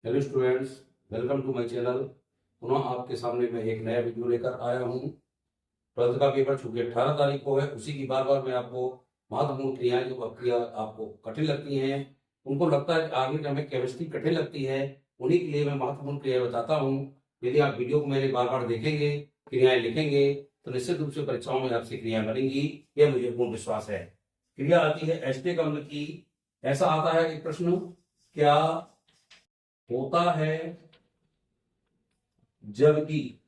Hello students, welcome to my channel. पुनः आपके सामने मैं एक नया वीडियो लेकर आया हूँ। 12th का पेपर चूंकि 18 तारीख को है, उसी की बार बार मैं आपको महत्वपूर्ण क्रियाएं, जो क्रिया आपको कठिन लगती हैं, उनको लगता है कि आगे जो हमें केमिस्ट्री कठिन लगती है, उन्हीं के लिए मैं महत्वपूर्ण क्रियाएं बताता हूँ। यदि आप वीडियो को मेरे बार बार देखेंगे, क्रियाएं लिखेंगे, तो निश्चित रूप से परीक्षाओं में आपसे क्रियाएं बनेंगी, यह मुझे पूर्ण विश्वास है। क्रिया आती है एसिटिक अम्ल की। ऐसा आता है एक प्रश्न, क्या होता है जबकि,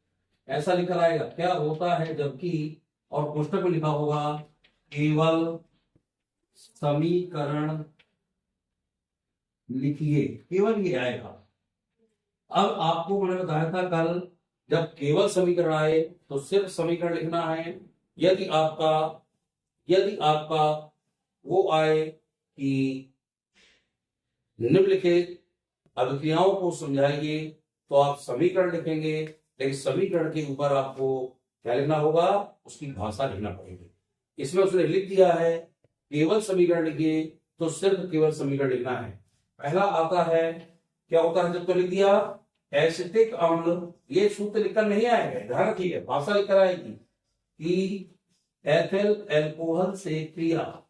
ऐसा लिखा आएगा क्या होता है जबकि, और पुस्तक में लिखा होगा केवल समीकरण लिखिए, केवल ये आएगा। अब आपको मैंने बताया था कल, जब केवल समीकरण आए तो सिर्फ समीकरण लिखना है। यदि आपका यदि आपका वो आए कि निम्नलिखित अभिक्रियाओं को समझाइए, तो आप समीकरण लिखेंगे, लेकिन समीकरण के ऊपर आपको क्या लिखना होगा, उसकी भाषा लिखना पड़ेगी। इसमें उसने लिख दिया है केवल समीकरण लिखिए, तो सिर्फ केवल समीकरण लिखना है। पहला आता है, क्या होता है जब तो लिख दिया एसिटिक अम्ल, ये सूत्र लिखकर नहीं आएगा, ध्यान रखिए, भाषा लिखकर आएगी कि एथिल एल्कोहल से क्रिया।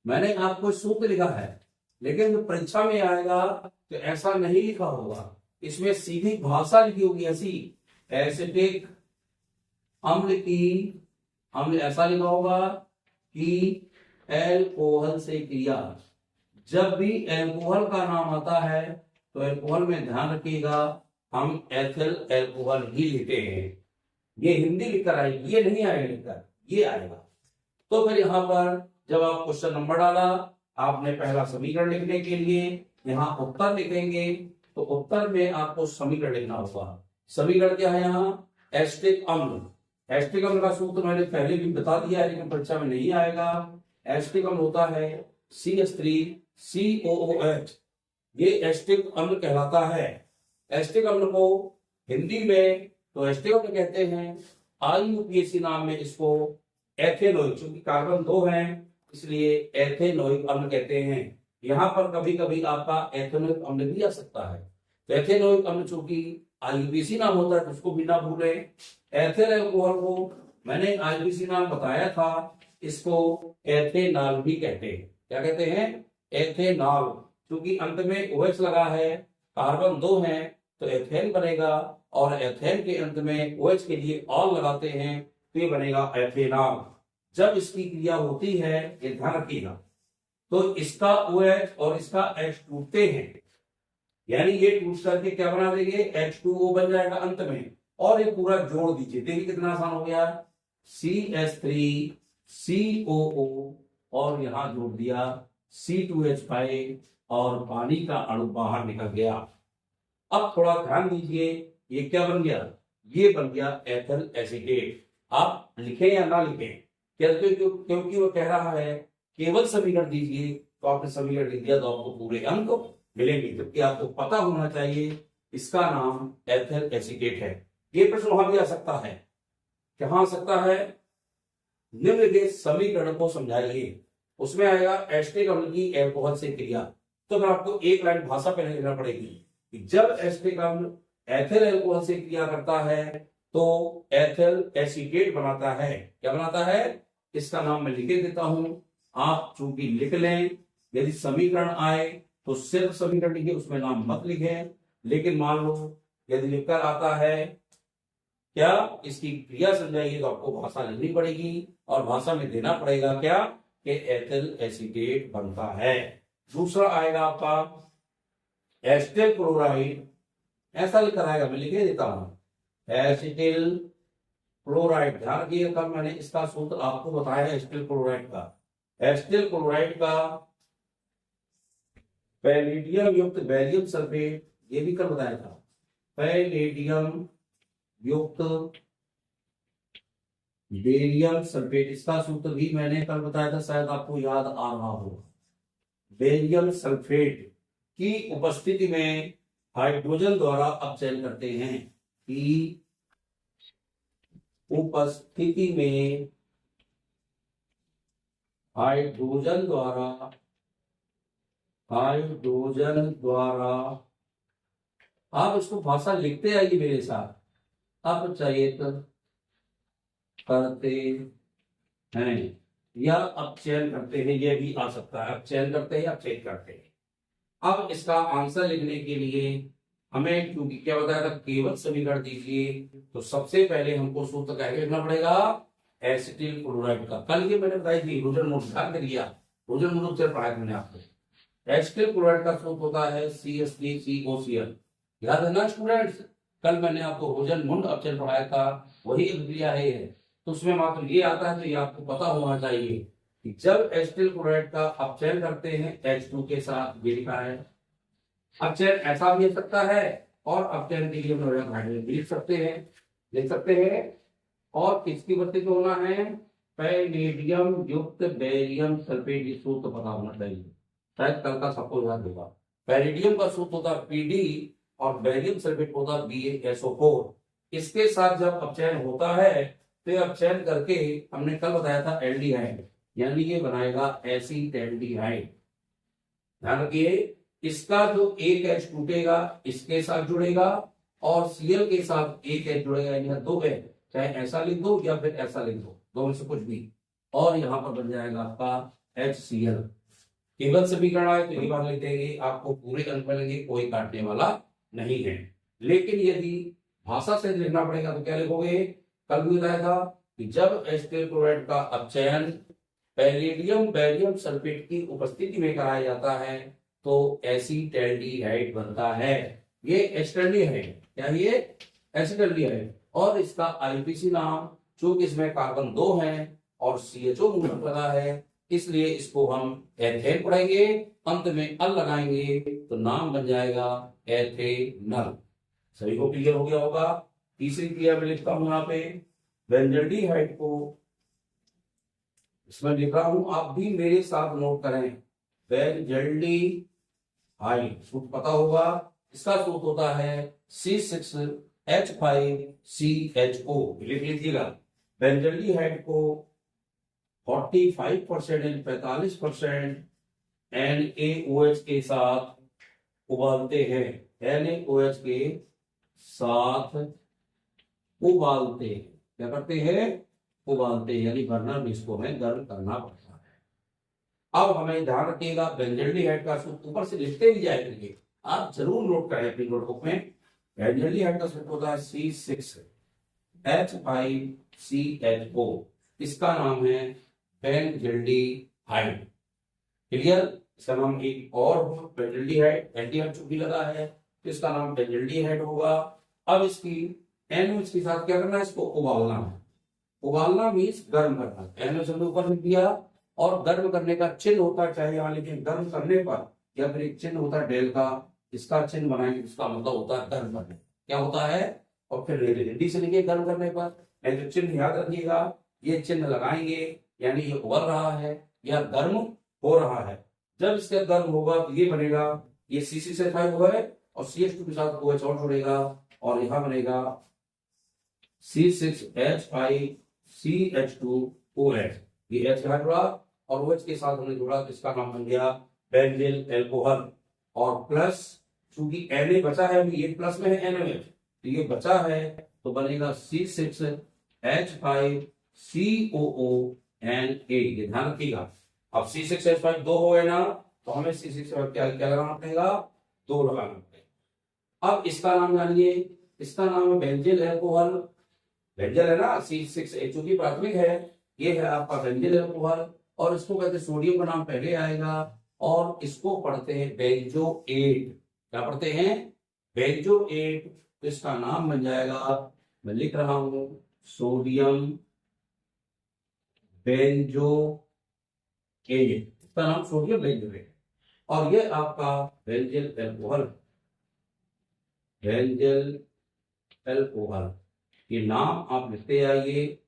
मैंने आपको सूत्र लिखा है, लेकिन जो परीक्षा में आएगा तो ऐसा नहीं लिखा होगा, इसमें सीधी भाषा लिखी होगी ऐसी, एसिटिक अम्ल की, अम्ल ऐसा लिखा होगा कि एल्कोहल से क्रिया। जब भी एल्कोहल का नाम आता है तो एल्कोहल में ध्यान रखिएगा, हम एथिल एल्कोहल ही लेते हैं। ये हिंदी लिखकर आएगी, ये नहीं आएगा लिखकर, ये आएगा। तो फिर यहाँ पर जब आप क्वेश्चन नंबर डाला, आपने पहला समीकरण लिखने के लिए यहाँ उत्तर लिखेंगे, तो उत्तर में आपको समीकरण लिखना होगा। समीकरण क्या है यहाँ, एसिटिक अम्ल। एसिटिक अम्ल का सूत्र मैंने पहले भी बता दिया है, लेकिन परीक्षा में नहीं आएगा। एसिटिक अम्ल होता है CH3COOH, ये एसिटिक अम्ल कहलाता है। एसिटिक अम्ल को हिंदी में तो एसिटिक अम्ल कहते हैं, IUPAC नाम में इसको एथेनोइक, क्योंकि कार्बन 2 हैं इसलिए एथेनोइक अम्ल कहते हैं। यहाँ पर कभी कभी आपका एथेनोइक अम्ल भी आ सकता है। तो एथेनोइक अम्ल चूंकि IUPAC नाम होता है, तो उसको भी ना भूले। एथिल एल्कोहल को मैंने IUPAC नाम बताया था, इसको एथेनॉल भी कहते हैं। क्या कहते हैं, एथेनॉल, क्योंकि अंत में OH लगा है, कार्बन 2 है, तो एथेन बनेगा, और एथेन के अंत में OH के लिए ऑल लगाते हैं, तो ये बनेगा एथेनॉल। जब इसकी क्रिया होती है, ये ध्यान रखिएगा, तो इसका OH और इसका H टूटते हैं, यानी ये टूट करके क्या बना देंगे, H2O बन जाएगा अंत में, और ये पूरा जोड़ दीजिए, देखिए कितना आसान हो गया, CH3COO, और यहां जोड़ दिया C2H5, और पानी का अणु बाहर निकल गया। अब थोड़ा ध्यान दीजिए, ये क्या बन गया, ये बन गया एथिल एसीटेट। आप लिखें या ना लिखें, क्योंकि वो कह रहा है केवल समीकरण दीजिए, तो आपने समीकरण लिख दिया, तो आपको पूरे अंक मिलेंगे, जबकि आपको पता होना चाहिए इसका नाम एथिल एसीटेट है। ये प्रश्न वहां भी आ सकता है, कहां आ सकता है, निम्नलिखित समीकरण को समझाइए। उसमें आएगा एसिटिक अम्ल की एल्कोहल से क्रिया, तो फिर आपको एक लाइन भाषा पहले लिखना पड़ेगी कि जब एसिटिक अम्ल एथिल एल्कोहल से क्रिया करता है तो एथिल एसीटेट बनाता है। क्या बनाता है, इसका नाम मैं लिख देता हूं, आप चूंकि लिख लें, यदि समीकरण आए तो सिर्फ समीकरण लिखे, उसमें नाम मत लिखें। लेकिन मान लो यदि लिखकर आता है क्या, इसकी क्रिया समझाइए, तो आपको भाषा लिखनी पड़ेगी, और भाषा में देना पड़ेगा क्या, कि एथिल एसीटेट बनता है। दूसरा आएगा आपका एसिटिल क्लोराइड, ऐसा लिखकर आएगा, मैं लिखे देता हूं, एसिटिल क्लोराइड। ध्यान रखिए, कल मैंने इसका सूत्र आपको बताया है एसिटिल क्लोराइड का। एसिटिल क्लोराइड का पैलेडियम युक्त बैरियम सल्फेट, ये भी कल बताया था, पैलेडियम युक्त बेरियम सल्फेट, इसका सूत्र भी मैंने कल बताया था, शायद आपको याद आ रहा होगा। बेरियम सल्फेट की उपस्थिति में हाइड्रोजन द्वारा अपचयन करते हैं, कि उपस्थिति में हाइड्रोजन द्वारा आप इसको भाषा लिखते आइए मेरे साथ। अपचयित करते हैं या अपचयन करते हैं, ये भी आ सकता है, अपचयन करते हैं या अपचयित करते हैं। अब इसका आंसर लिखने के लिए हमें, क्योंकि क्या बताया था, केवल समीकरण दीजिए, तो सबसे पहले हमको सूत्र क्या लिखना पड़ेगा, एसिटिल क्लोराइड का। कल ये मैंने बताई थी रोजन मोड ध्यान करिए, रोजन मोड से पढ़ाया मैंने आपको। एसिटिल क्लोराइड का सूत्र होता है CH3COCl। याद है ना स्टूडेंट्स, कल मैंने आपको रोजन मुंड अपचयन पढ़ाया था, वही अभिक्रिया है। तो उसमें मात्र ये आता है, तो ये आपको पता होना चाहिए कि जब एसिटिल क्लोराइड का अपचयन करते हैं H2 के साथ, ये लिखा है। अपचयन ऐसा भी हो सकता है और अपचयन के लिए हाइड्रोजन भी लिख सकते हैं, लिख सकते हैं। और किसकी उपस्थिति में होना है, पैलेडियम युक्त बेरियम सल्फेट। ये सूत्र तो पता होना चाहिए, शायद कल का सबको याद होगा। पैलेडियम का सूत्र होता है PD और बेरियम सल्फेट होता है BaSO4। इसके साथ जब अपचयन होता है तो अपचयन करके हमने कल बताया था एल्डिहाइड, यानी ये बनाएगा एसीटैल्डिहाइड। ध्यान रखिए, इसका जो एक H टूटेगा इसके साथ जुड़ेगा और Cl के साथ एक H जुड़ेगा, यानी दो है, चाहे ऐसा लिख दो या फिर ऐसा लिख दो, दोनों से कुछ भी, और यहाँ पर बन जाएगा आपका HCl। केवल समीकरण आए तो ये बात लिख देंगे, आपको पूरे अंक मिलेंगे, कोई काटने वाला नहीं है। लेकिन यदि भाषा से लिखना पड़ेगा तो क्या लिखोगे, कल भी बताया था कि जब एसिटिल क्लोराइड का अपचयन पैलेडियम बेरियम सल्फेट की उपस्थिति में कराया जाता है तो एसीटैल्डिहाइड बनता है। ये एसिटैल्डिहाइड, क्या ये एसिटैल्डिहाइड, और इसका आईपीसी नाम, चूंकि इसमें कार्बन 2 है और CHO मूलक लगा है, इसलिए इसको हम एथेन पढ़ेंगे, अंत में अल लगाएंगे तो नाम बन जाएगा एथेनल। सभी को क्लियर हो गया होगा। तीसरी क्रिया में लिखता हूं यहाँ पे बेंजल्डिहाइड को, इसमें लिख रहा हूं, आप भी मेरे साथ नोट करें। बेंजल्डिहाइड सूत्र पता होगा, इसका सूत्र होता है C6H5CHO। लिख लीजिएगा, बेंजल्डिहाइड को 45% यानी 45% NaOH के साथ उबालते हैं, NaOH के साथ उबालते हैं। क्या करते हैं, उबालते हैं, यानी बर्नर में इसको हमें गर्म करना पड़ता है। अब हमें ध्यान रखिएगा, बेंजल्डिहाइड का सूत्र ऊपर से लिखते भी जाए करिए, आप जरूर नोट करें अपनी नोटबुक में। बेंजल्डिहाइड का सूत्र होता है C6H5CHO, इसका नाम है बेंजल्डिहाइड। क्लियर, इसका नाम एक और बेंजल्डिहाइड, एल्डिहाइड चूंकि लगा है तो इसका नाम बेंजल्डिहाइड होगा। अब इसकी NaOH के साथ क्या करना है, इसको उबालना है। उबालना मीन्स गर्म करना, NaOH हमने ऊपर लिख दिया, और गर्म करने का चिन्ह होता है, चाहे यहाँ लिखे गर्म करने पर, या फिर एक चिन्ह होता है डेल का, इसका चिन्ह बनाएंगे, इसका मतलब होता है गर्म करने, क्या होता है, और फिर हिंदी से लिखे गर्म करने पर, नहीं तो चिन्ह याद रखिएगा, ये चिन्ह लगाएंगे, यानी ये उबल रहा है या गर्म हो रहा है। जब इसका गर्म होगा तो ये बनेगा, ये C6H5 हुआ है और CH2 के साथ OH और जुड़ेगा और यहां बनेगा C6H5CH2OH। ये H यहां जुड़ा और OH के साथ हमने जुड़ा तो इसका नाम बन गया बेंजिल एल्कोहल। और प्लस, चूंकि Na बचा है, अभी ये प्लस में है NaOH, तो ये बचा है तो बनेगा C6H5COONA। ये ध्यान रखिएगा। अब C6H5 दो हो गए ना, तो हमें C6H5 क्या लगाना पड़ेगा, 2 लगाना पड़ेगा। अब इसका नाम जानिए, इसका नाम है बेंजिल एल्कोहल। बेंजिल है ना, C6H2 की प्राथमिक है, ये है आपका बेंजिल एल्कोहल, और इसको कहते हैं, सोडियम का नाम पहले आएगा, और इसको पढ़ते हैं बेंजोएट। क्या पढ़ते हैं, बेंजोएट। तो इसका नाम बन जाएगा, मैं लिख रहा हूं, सोडियम बेंजोएट, इसका नाम सोडियम बेंजोएट, और ये आपका बेंजिल एल्कोहल, बेंजिल एल्कोहल। ये नाम आप लिखते आइए।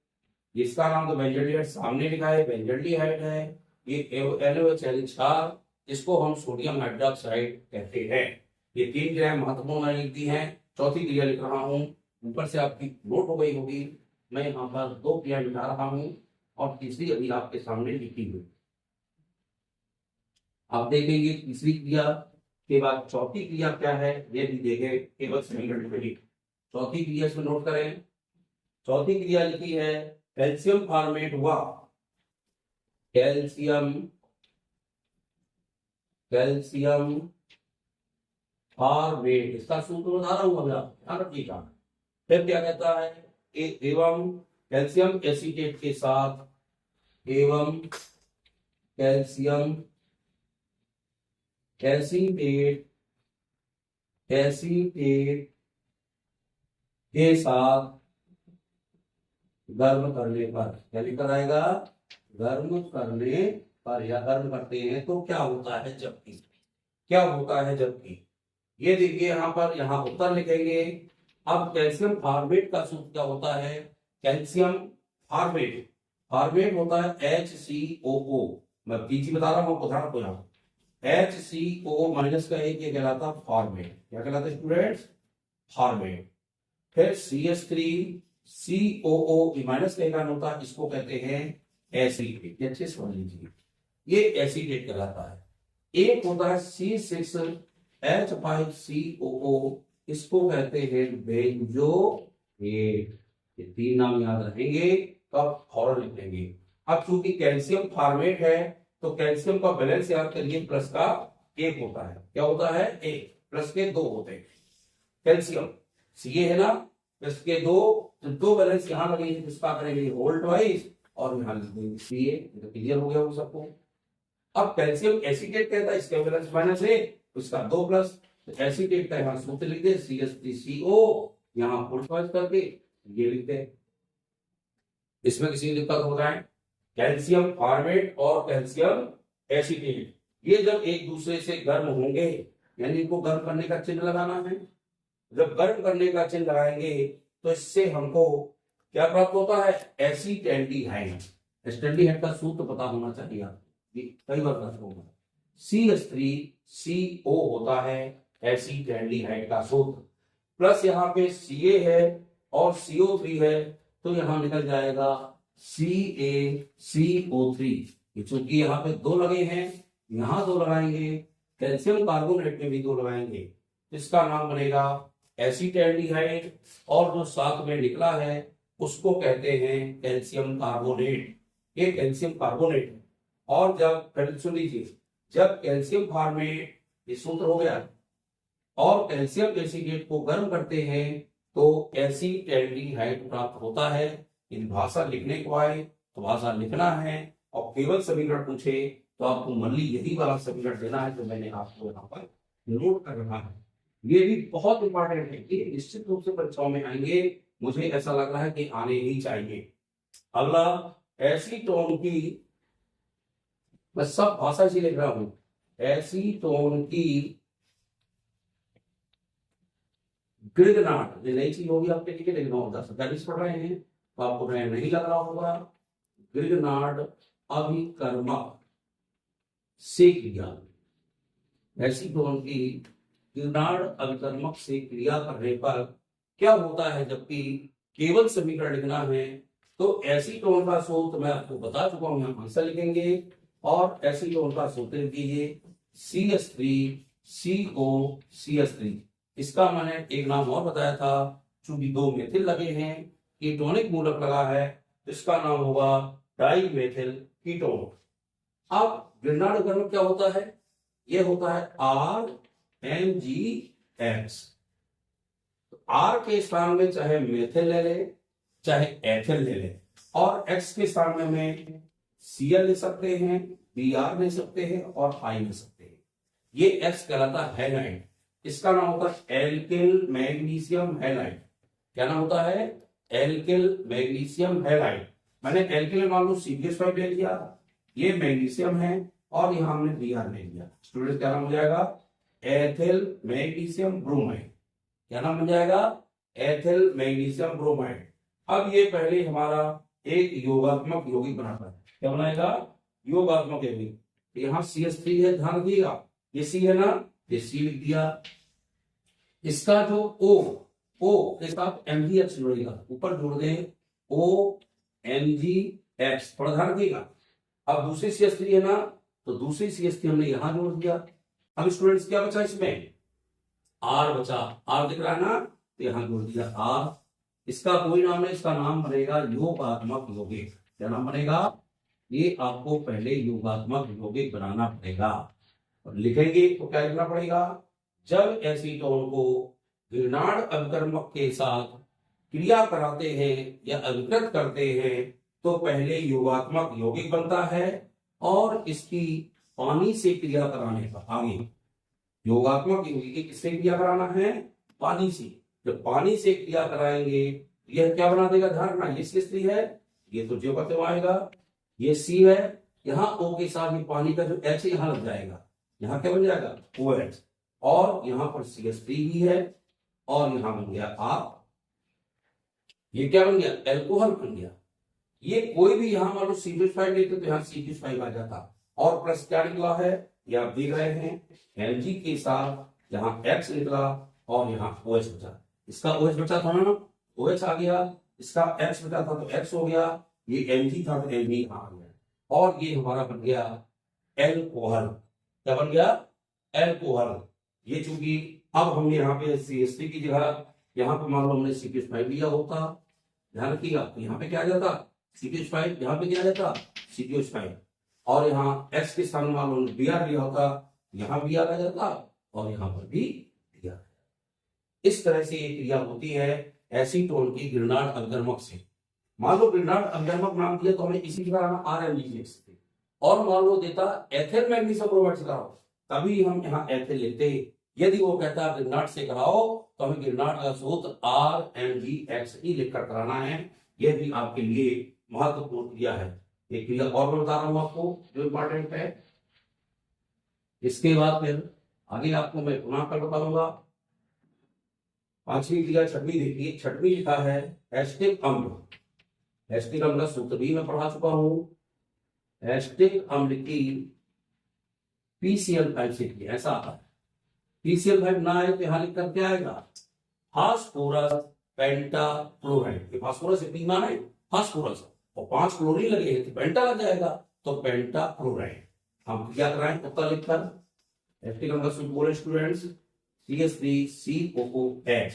इसका नाम तो बेंजल्डिहाइड सामने लिखा है, बेंजल्डिहाइड है। ये NaOH, इसको हम सोडियम हाइड्रोक्साइड कहते हैं। ये 3 क्रियाएं महत्वपूर्ण मैंने लिख दी हैं। चौथी क्रिया लिख रहा हूं, ऊपर से आपकी नोट हो गई होगी। मैं यहाँ पर 2 क्रिया लिखा रहा हूं और तीसरी अभी आपके सामने लिखी हुई। आप देखेंगे तीसरी क्रिया के बाद चौथी क्रिया क्या है ये भी देखें, केवल समीकरण में। चौथी क्रिया इसमें नोट करें। चौथी क्रिया लिखी है कैल्शियम फॉर्मेट हुआ, कैल्शियम कैल्शियम फॉर्मेट, इसका सूत्र बता रहा हूं अभी, आप ध्यान रखिएगा। फिर क्या कहता है एवं कैल्शियम एसीटेट के साथ, एवं कैल्शियम एसीटेट एसीटेट के साथ गर्म करने पर, क्या लिखा आएगा, गर्म करने पर या गर्म करते हैं तो क्या होता है जबकि, क्या होता है जबकि। ये देखिए यहाँ पर, यहाँ उत्तर लिखेंगे। अब कैल्शियम फॉर्मेट का सूत्र क्या होता है, कैल्शियम फॉर्मेट, फॉर्मेट होता है HCOO, मैं पीछे बता रहा हूँ आपको, ध्यान रखो यहाँ HCOO माइनस का एक ये कहलाता है फॉर्मेट, क्या कहलाता है स्टूडेंट्स, फॉर्मेट। फिर CH3COO माइनस का एक होता है, इसको कहते हैं एसिडेट, अच्छे समझ लीजिए, ये एसिडेट कहलाता है। एक होता है C6H5COO, इसको कहते हैं बेंजोएट। ये तीन नाम याद रखेंगे तो आप फौरन लिख लेंगे। अब चूंकि कैल्शियम फॉर्मेट है तो कैल्शियम का बैलेंस याद करिए, प्लस का एक होता है, क्या होता है एक, प्लस के दो होते हैं। कैल्शियम Ca है ना, प्लस के दो बैलेंस यहाँ लगेंगे, किसका करेंगे वोल्ट वाइज, और यहाँ लिख देंगे Ca, तो क्लियर हो गया वो सबको। अब कैल्शियम एसीटेट कहता है इसका बैलेंस माइनस है, उसका दो प्लस, तो एसीटेट का यहाँ सूत्र लिख दे CH3CO, यहाँ वोल्ट वाइज करके ये लिखते हैं। इसमें किसी दिक्कत हो रहा है, कैल्शियम फॉर्मेट और कैल्शियम एसीटेट ये जब एक दूसरे से गर्म होंगे, यानी इनको गर्म करने का चिन्ह लगाना है, जब गर्म करने का चिन्ह लगाएंगे तो इससे हमको क्या प्राप्त होता है, एसीटैल्डिहाइड। एसीटैल्डिहाइड का सूत्र पता होना चाहिए, कई बार प्रश्न होगा। CH3CO होता है एसीटैल्डिहाइड का सूत्र, प्लस यहाँ पे Ca है और CO3 है, तो यहाँ निकल जाएगा CaCO3। चूंकि यहाँ पे दो लगे हैं, यहाँ दो लगाएंगे, कैल्शियम कार्बोनेट में भी दो लगाएंगे, इसका नाम बनेगा एसीटैल्डिहाइड, और जो साथ में निकला है उसको कहते हैं कैल्शियम कार्बोनेट, ये कैल्शियम कार्बोनेट है। और जब सुन लीजिए, जब कैल्शियम फॉर्मेट ये सूत्र हो गया और कैल्शियम एसीटेट को गर्म करते हैं तो एसीटैल्डिहाइड प्राप्त होता है। इन भाषा लिखने को आए तो भाषा लिखना है, और केवल समीकरण पूछे तो आपको मल्ली यही वाला समीकरण देना है जो मैंने आपको यहाँ पर नोट कर रखा है। ये भी बहुत इंपॉर्टेंट है, ये निश्चित रूप से परीक्षाओं में आएंगे, मुझे ऐसा लग रहा है कि आने ही चाहिए। अगला एसीटोन की, मैं सब भाषा से लिख रहा हूं, एसीटोन की ग्रिग्नार्ड, ये नई चीज होगी आपके लिए, लिखना होता है, पढ़ रहे हैं तो आपको नहीं लग रहा होगा। ग्रिग्नार्ड अभिकर्मक से क्रिया, एसीटोन की ग्रिग्नार्ड अभिकर्मक से क्रिया करने पर क्या होता है, जबकि केवल समीकरण लिखना है तो एसीटोन का सूत्र मैं आपको बता चुका हूं, यहाँ आंसर लिखेंगे, और एसीटोन का सूत्र लिखिए CH3COCH3। इसका मैंने एक नाम और बताया था, चूंकि दो मेथिल लगे हैं, कीटोनिक मूलक लगा है, इसका नाम होगा डाइमेथिल कीटोन। अब ग्रिग्नार्ड अभिकर्मक क्या होता है, यह होता है RMgX। R के स्थान में चाहे मेथिल ले ले चाहे एथिल ले ले, और X के स्थान में मैं Cl ले सकते हैं, Br ले सकते हैं और I ले सकते हैं। ये X कहलाता है हैलाइड, इसका नाम होता है एल्किल मैग्नीशियम हैलाइड। क्या नाम होता है, एल्किल मैग्नीशियम हैलाइड। मैंने एल्किल मान लो CH5 ले लिया, ये मैग्नीशियम है, और यहां हमने Br ले लिया, स्टूडेंट क्या नाम हो जाएगा, एथिल मैग्नीशियम ब्रोमाइड। क्या नाम बन जाएगा, एथिल मैग्नीशियम ब्रोमाइड। अब ये पहले हमारा एक योगात्मक यौगिक बनाता है, क्या बनाएगा, योगात्मक यौगिक। यहाँ CH3 है, ध्यान रखिएगा, ये C है ना, ये C लिख दिया। इसका जो O के साथ MgX जुड़ेगा, ऊपर जोड़ दे OMgX, थोड़ा ध्यान रखिएगा। अब दूसरी CH3 है ना, तो दूसरी CH3 हमने यहां जोड़ दिया, अब स्टूडेंट्स क्या बचा इसमें, आर बचा। आर दिख रहा है ना, तो यहां जोड़ दिया आर। इसका कोई नाम नहीं, इसका नाम बनेगा योगात्मक यौगिक। क्या नाम बनेगा, ये आपको पहले योगात्मक यौगिक बनाना पड़ेगा। और लिखेंगे तो क्या लिखना पड़ेगा, जब एसीटोन को ग्रिनार्ड अभिकर्मक के साथ क्रिया कराते हैं या अभिकृत करते हैं तो पहले योगात्मक यौगिक बनता है और इसकी पानी से क्रिया कराने पर आगे योगात्मक यौगिक किससे क्रिया कराना है, पानी से। जब पानी से क्रिया कराएंगे यह क्या बना देगा, ध्यान रखना ये सी है, ये तो जो का आएगा, ये सी है, यहाँ ओ के साथ ये पानी का जो एच यहाँ लग जाएगा, यहाँ क्या बन जाएगा OH, और यहाँ पर CH3 भी है और यहाँ बन गया R। ये क्या बन गया, एल्कोहल बन गया। ये कोई भी यहाँ मान लो C5 लेते तो यहाँ C5 आ जाता, और प्लस क्या निकला है, ये आप देख रहे हैं Mg के साथ यहाँ X निकला और यहाँ OH बचा। इसका OH बचा था ना, OH आ गया, इसका X बचा था तो X हो गया, ये Mg था तो Mg आ गया, और ये हमारा बन गया एल्कोहल। क्या बन गया, एल्कोहल। ये चूंकि अब हमने यहाँ पे CH3 की जगह यहाँ पे मान लो हमने CH5 लिया होता, ध्यान रखिएगा, तो यहाँ पे क्या आ जाता CH5, यहाँ पे क्या आ जाता CH5, और यहाँ X के स्थान मान लो Br लिया होता, यहाँ Br आ जाता और यहाँ पर भी Br। इस तरह से ये क्रिया होती है एसीटोन की ग्रिनार्ड अभिकर्मक से। मान लो ग्रिनार्ड अभिकर्मक नाम दिया तो हमें इसी तरह RMG लिख सकते, और मान लो देता एथिल मैग्नीशियम ब्रोमाइड से कराओ, तभी हम यहाँ एथिल लेते। यदि वो कहता है ग्रिनार्ड से कराओ तो हमें ग्रिनार्ड का सूत्र RMGXE लिखकर कराना है। यह भी आपके लिए महत्वपूर्ण क्रिया है। एक क्रिया और मैं बता रहा हूं आपको जो इंपॉर्टेंट है, इसके बाद फिर आगे आपको मैं पुनः कर बताऊंगा। पांचवी क्रिया छठवीं देखिए, छठवीं लिखा है एस्टिक अम्ल। एस्टिक अम्ल का सूत्र भी मैं पढ़ा चुका हूं। एस्टिक अम्ल की PCl5 से क्रिया ऐसा आता है, PCl5 ना आए तो यहां लिखकर क्या आएगा, फास्फोरस पेंटाक्लोराइड। फास्फोरस इतनी माना है फास्फोरस, और 5 क्लोरीन लगे हैं तो पेंटा लग जाएगा, तो पेंटाक्लोराइड। हम क्या कराएं उत्तर लिखकर। एस्टिक अम्ल का सूत्र बोले स्टूडेंट्स, CH3COOH।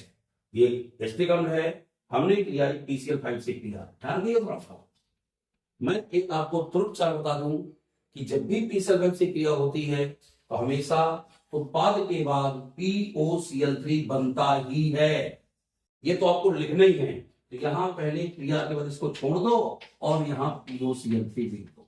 ये एस्टिक अम्ल है, हमने किया PCl5 से किया। ध्यान दिए थोड़ा सा, मैं एक आपको तुरंत चार बता दूं कि जब भी PCl5 से क्रिया होती है तो हमेशा उत्पाद के बाद POCl3 बनता ही है। ये तो आपको लिखना ही है, तो यहां पहले क्रिया के बाद इसको छोड़ दो और यहाँ POCl3 लिख दो।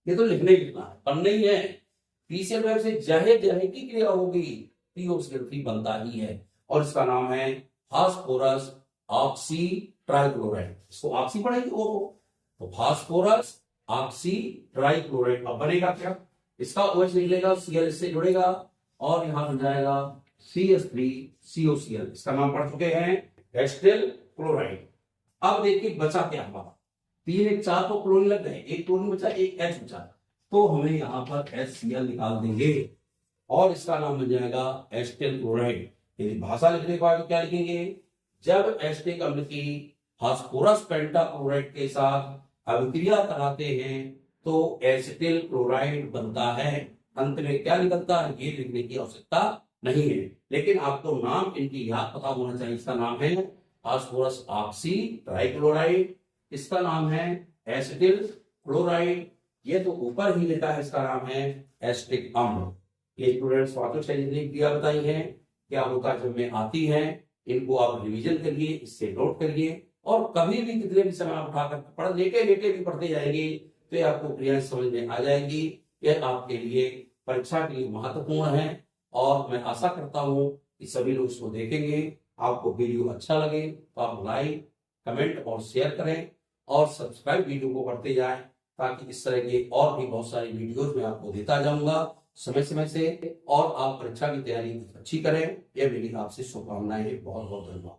ये तो लिखना ही लिखना है, पढ़ना ही है। PCl5 से जहे जहे की क्रिया होगी POCl3 बनता ही है, और इसका नाम है फास्फोरस ऑक्सी ट्राइक्लोराइड। इसको ऑक्सी पढ़ेंगे वो, तो फास्फोरस ऑक्सी ट्राइक्लोराइड। अब बनेगा क्या, इसका OH निकलेगा, Cl इससे जुड़ेगा और यहां बन जाएगा CH3COCl। इसका नाम पढ़ चुके हैं एस्टिल क्लोराइड। अब देखिए बचा क्या हमारा, 3 1 4 तो क्लोरीन लग गए, एक क्लोरीन बचा, एक H बचा, तो हमें यहाँ पर HCl निकाल देंगे और इसका नाम बन जाएगा एस्टिल क्लोराइड। यदि भाषा लिखने के बाद क्या लिखेंगे, जब एस्टिक अम्ल की फास्फोरस पेंटाक्लोराइड के साथ अभिक्रिया कराते हैं तो एसिटिल क्लोराइड बनता है। अंत में क्या निकलता है ये लिखने की आवश्यकता नहीं है, लेकिन आपको नाम इनकी याद पता होना चाहिए। इसका नाम है फास्फोरस ऑक्सी ट्राइक्लोराइड, इसका नाम है एसिटिल क्लोराइड, ये तो ऊपर ही लिखा है, इसका नाम है एस्टिक अम्ल। ये स्टूडेंट्स स्वास्थ्य शरीर क्रिया बताई है, क्या होता है जब में आती है, इनको आप रिवीजन करिए, इससे नोट करिए, और कभी भी कितने भी समय आप उठाकर पढ़ लेटे लेटे भी पढ़ते जाएंगे तो ये आपको क्रियाएं समझ में आ जाएंगी। यह आपके लिए परीक्षा के लिए महत्वपूर्ण है, और मैं आशा करता हूं कि सभी लोग इसको देखेंगे। आपको वीडियो अच्छा लगे तो आप लाइक कमेंट और शेयर करें, और सब्सक्राइब वीडियो को करते जाएं, ताकि इस तरह के और भी बहुत सारी वीडियोज मैं आपको देता जाऊंगा समय समय से, और आप परीक्षा की तैयारी अच्छी करें। यह मेरी आपसे शुभकामनाएं। बहुत बहुत धन्यवाद।